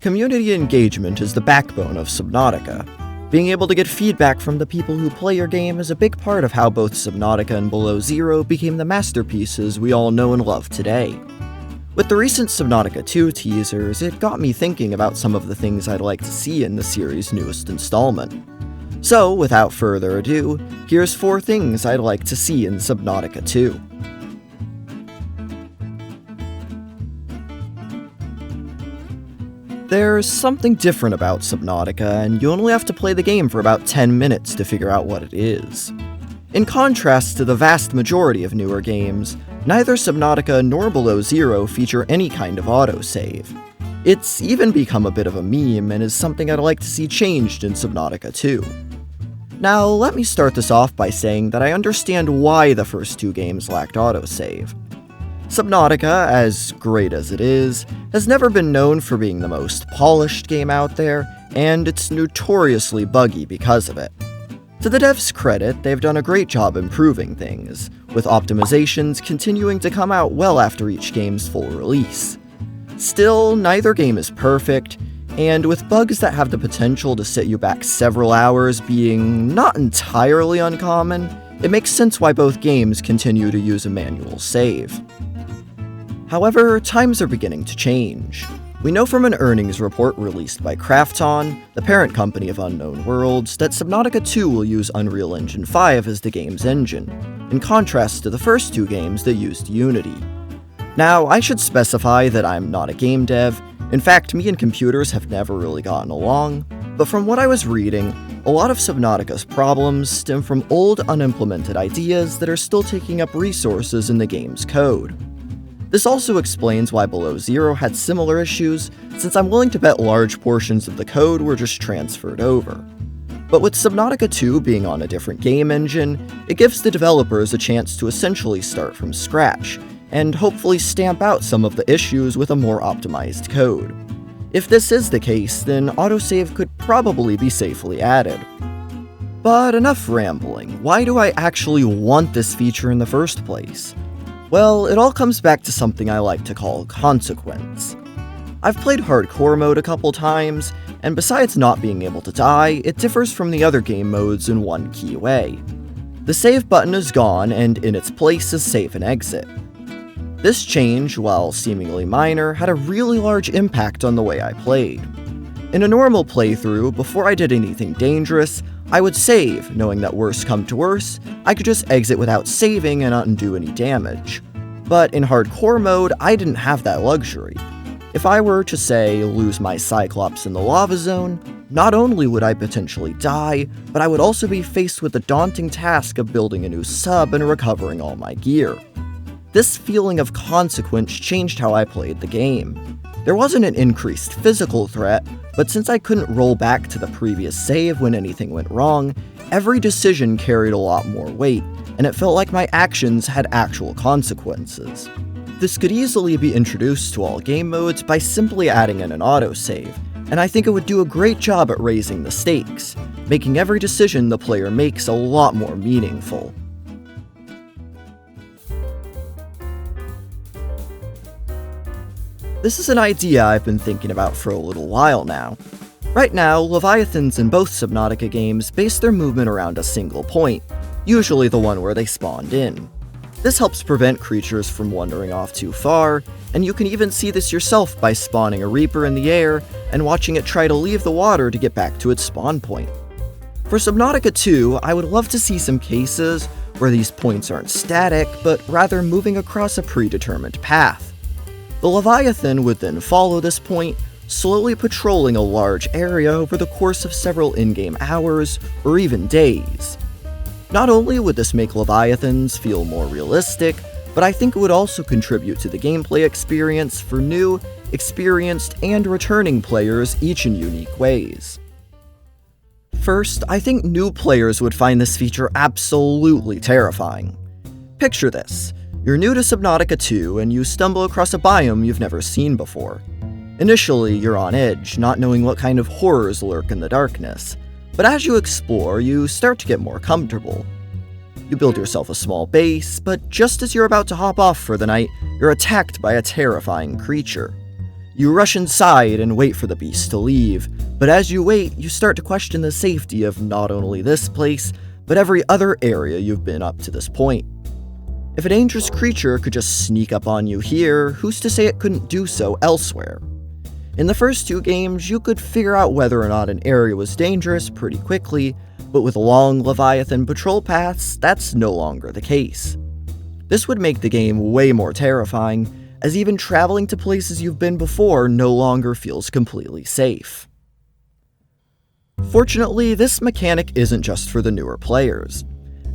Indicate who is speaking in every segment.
Speaker 1: Community engagement is the backbone of Subnautica. Being able to get feedback from the people who play your game is a big part of how both Subnautica and Below Zero became the masterpieces we all know and love today. With the recent Subnautica 2 teasers, it got me thinking about some of the things I'd like to see in the series' newest installment. So, without further ado, here's 4 things I'd like to see in Subnautica 2. There's something different about Subnautica, and you only have to play the game for about 10 minutes to figure out what it is. In contrast to the vast majority of newer games, neither Subnautica nor Below Zero feature any kind of autosave. It's even become a bit of a meme and is something I'd like to see changed in Subnautica 2. Now, let me start this off by saying that I understand why the first 2 games lacked autosave. Subnautica, as great as it is, has never been known for being the most polished game out there, and it's notoriously buggy because of it. To the devs' credit, they've done a great job improving things, with optimizations continuing to come out well after each game's full release. Still, neither game is perfect, and with bugs that have the potential to set you back several hours being not entirely uncommon, it makes sense why both games continue to use a manual save. However, times are beginning to change. We know from an earnings report released by Krafton, the parent company of Unknown Worlds, that Subnautica 2 will use Unreal Engine 5 as the game's engine, in contrast to the first 2 games that used Unity. Now, I should specify that I'm not a game dev. In fact, me and computers have never really gotten along, but from what I was reading, a lot of Subnautica's problems stem from old, unimplemented ideas that are still taking up resources in the game's code. This also explains why Below Zero had similar issues, since I'm willing to bet large portions of the code were just transferred over. But with Subnautica 2 being on a different game engine, it gives the developers a chance to essentially start from scratch, and hopefully stamp out some of the issues with a more optimized code. If this is the case, then autosave could probably be safely added. But enough rambling, why do I actually want this feature in the first place? Well, it all comes back to something I like to call consequence. I've played hardcore mode a couple times, and besides not being able to die, it differs from the other game modes in one key way. The save button is gone, and in its place is save and exit. This change, while seemingly minor, had a really large impact on the way I played. In a normal playthrough, before I did anything dangerous, I would save, knowing that worst come to worst, I could just exit without saving and undo any damage. But in hardcore mode, I didn't have that luxury. If I were to, say, lose my Cyclops in the lava zone, not only would I potentially die, but I would also be faced with the daunting task of building a new sub and recovering all my gear. This feeling of consequence changed how I played the game. There wasn't an increased physical threat, but since I couldn't roll back to the previous save when anything went wrong, every decision carried a lot more weight, and it felt like my actions had actual consequences. This could easily be introduced to all game modes by simply adding in an autosave, and I think it would do a great job at raising the stakes, making every decision the player makes a lot more meaningful. This is an idea I've been thinking about for a little while now. Right now, Leviathans in both Subnautica games base their movement around a single point, usually the one where they spawned in. This helps prevent creatures from wandering off too far, and you can even see this yourself by spawning a Reaper in the air and watching it try to leave the water to get back to its spawn point. For Subnautica 2, I would love to see some cases where these points aren't static, but rather moving across a predetermined path. The Leviathan would then follow this point, slowly patrolling a large area over the course of several in-game hours, or even days. Not only would this make Leviathans feel more realistic, but I think it would also contribute to the gameplay experience for new, experienced, and returning players, each in unique ways. First, I think new players would find this feature absolutely terrifying. Picture this. You're new to Subnautica 2, and you stumble across a biome you've never seen before. Initially, you're on edge, not knowing what kind of horrors lurk in the darkness. But as you explore, you start to get more comfortable. You build yourself a small base, but just as you're about to hop off for the night, you're attacked by a terrifying creature. You rush inside and wait for the beast to leave, but as you wait, you start to question the safety of not only this place, but every other area you've been up to this point. If a dangerous creature could just sneak up on you here, who's to say it couldn't do so elsewhere? In the first 2 games, you could figure out whether or not an area was dangerous pretty quickly, but with long Leviathan Patrol paths, that's no longer the case. This would make the game way more terrifying, as even traveling to places you've been before no longer feels completely safe. Fortunately, this mechanic isn't just for the newer players.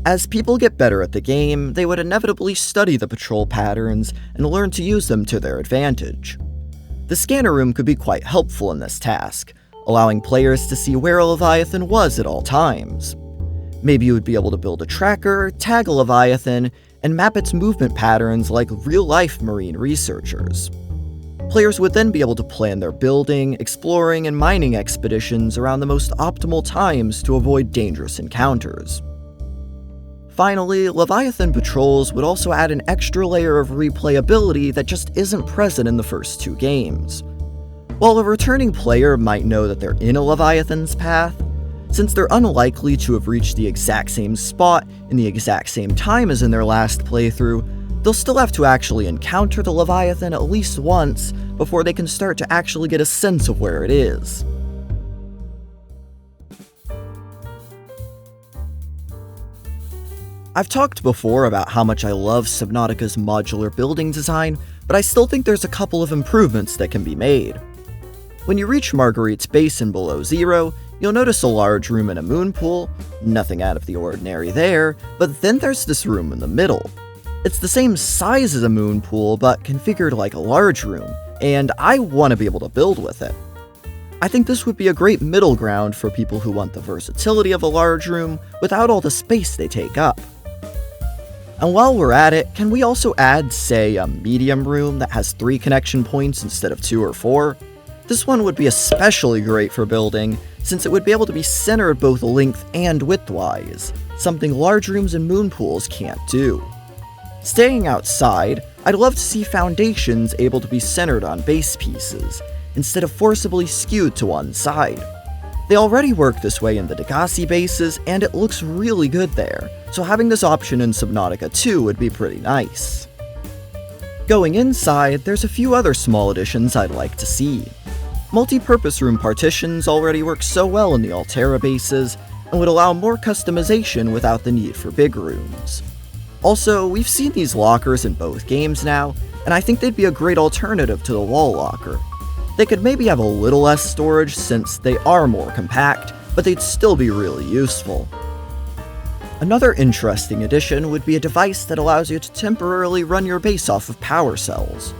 Speaker 1: As people get better at the game, they would inevitably study the patrol patterns and learn to use them to their advantage. The scanner room could be quite helpful in this task, allowing players to see where a Leviathan was at all times. Maybe you would be able to build a tracker, tag a Leviathan, and map its movement patterns like real-life marine researchers. Players would then be able to plan their building, exploring, and mining expeditions around the most optimal times to avoid dangerous encounters. Finally, Leviathan Patrols would also add an extra layer of replayability that just isn't present in the first 2 games. While a returning player might know that they're in a Leviathan's path, since they're unlikely to have reached the exact same spot in the exact same time as in their last playthrough, they'll still have to actually encounter the Leviathan at least once before they can start to actually get a sense of where it is. I've talked before about how much I love Subnautica's modular building design, but I still think there's a couple of improvements that can be made. When you reach Marguerite's Basin below zero, you'll notice a large room and a moon pool, nothing out of the ordinary there, but then there's this room in the middle. It's the same size as a moon pool, but configured like a large room, and I want to be able to build with it. I think this would be a great middle ground for people who want the versatility of a large room without all the space they take up. And while we're at it, can we also add, say, a medium room that has 3 connection points instead of 2 or 4? This one would be especially great for building, since it would be able to be centered both length and width-wise, something large rooms and moon pools can't do. Staying outside, I'd love to see foundations able to be centered on base pieces, instead of forcibly skewed to one side. They already work this way in the Degassi bases, and it looks really good there, so having this option in Subnautica 2 would be pretty nice. Going inside, there's a few other small additions I'd like to see. Multi-purpose room partitions already work so well in the Altera bases, and would allow more customization without the need for big rooms. Also, we've seen these lockers in both games now, and I think they'd be a great alternative to the wall locker. They could maybe have a little less storage since they are more compact, but they'd still be really useful. Another interesting addition would be a device that allows you to temporarily run your base off of power cells.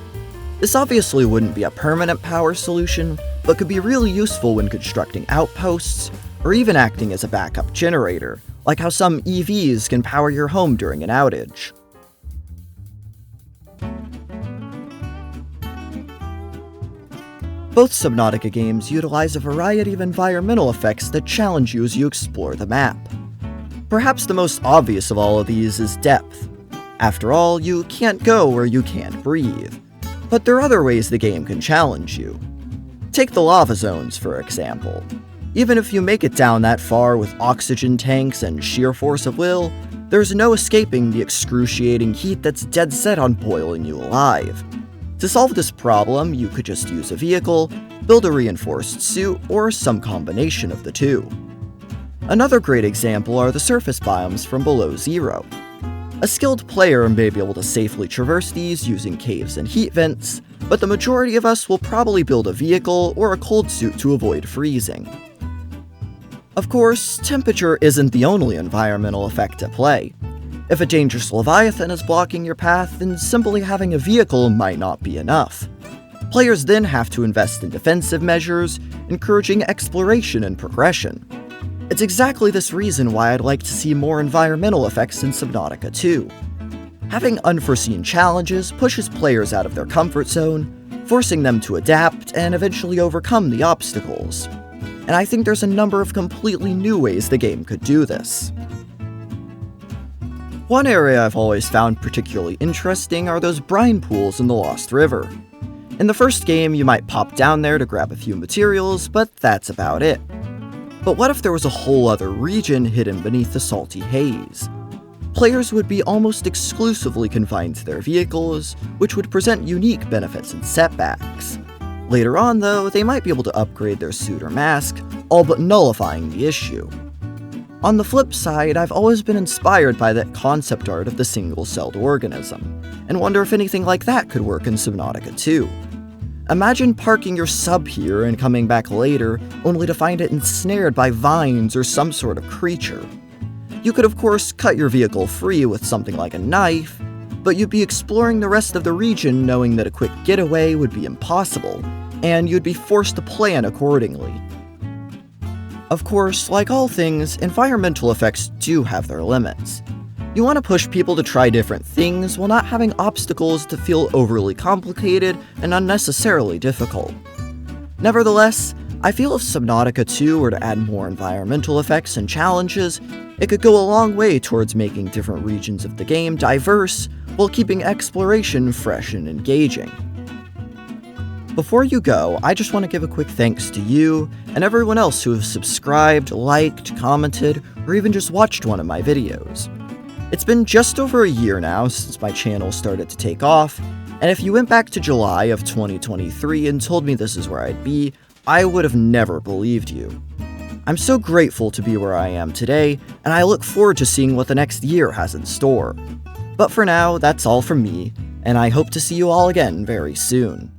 Speaker 1: This obviously wouldn't be a permanent power solution, but could be really useful when constructing outposts, or even acting as a backup generator, like how some EVs can power your home during an outage. Both Subnautica games utilize a variety of environmental effects that challenge you as you explore the map. Perhaps the most obvious of all of these is depth. After all, you can't go where you can't breathe. But there are other ways the game can challenge you. Take the lava zones, for example. Even if you make it down that far with oxygen tanks and sheer force of will, there's no escaping the excruciating heat that's dead set on boiling you alive. To solve this problem, you could just use a vehicle, build a reinforced suit, or some combination of the two. Another great example are the surface biomes from below zero. A skilled player may be able to safely traverse these using caves and heat vents, but the majority of us will probably build a vehicle or a cold suit to avoid freezing. Of course, temperature isn't the only environmental effect at play. If a dangerous Leviathan is blocking your path, then simply having a vehicle might not be enough. Players then have to invest in defensive measures, encouraging exploration and progression. It's exactly this reason why I'd like to see more environmental effects in Subnautica 2. Having unforeseen challenges pushes players out of their comfort zone, forcing them to adapt and eventually overcome the obstacles. And I think there's a number of completely new ways the game could do this. One area I've always found particularly interesting are those brine pools in the Lost River. In the first game, you might pop down there to grab a few materials, but that's about it. But what if there was a whole other region hidden beneath the salty haze? Players would be almost exclusively confined to their vehicles, which would present unique benefits and setbacks. Later on, though, they might be able to upgrade their suit or mask, all but nullifying the issue. On the flip side, I've always been inspired by that concept art of the single-celled organism, and wonder if anything like that could work in Subnautica too. Imagine parking your sub here and coming back later, only to find it ensnared by vines or some sort of creature. You could of course cut your vehicle free with something like a knife, but you'd be exploring the rest of the region knowing that a quick getaway would be impossible, and you'd be forced to plan accordingly. Of course, like all things, environmental effects do have their limits. You want to push people to try different things while not having obstacles to feel overly complicated and unnecessarily difficult. Nevertheless, I feel if Subnautica 2 were to add more environmental effects and challenges, it could go a long way towards making different regions of the game diverse while keeping exploration fresh and engaging. Before you go, I just want to give a quick thanks to you and everyone else who have subscribed, liked, commented, or even just watched one of my videos. It's been just over a year now since my channel started to take off, and if you went back to July of 2023 and told me this is where I'd be, I would have never believed you. I'm so grateful to be where I am today, and I look forward to seeing what the next year has in store. But for now, that's all from me, and I hope to see you all again very soon.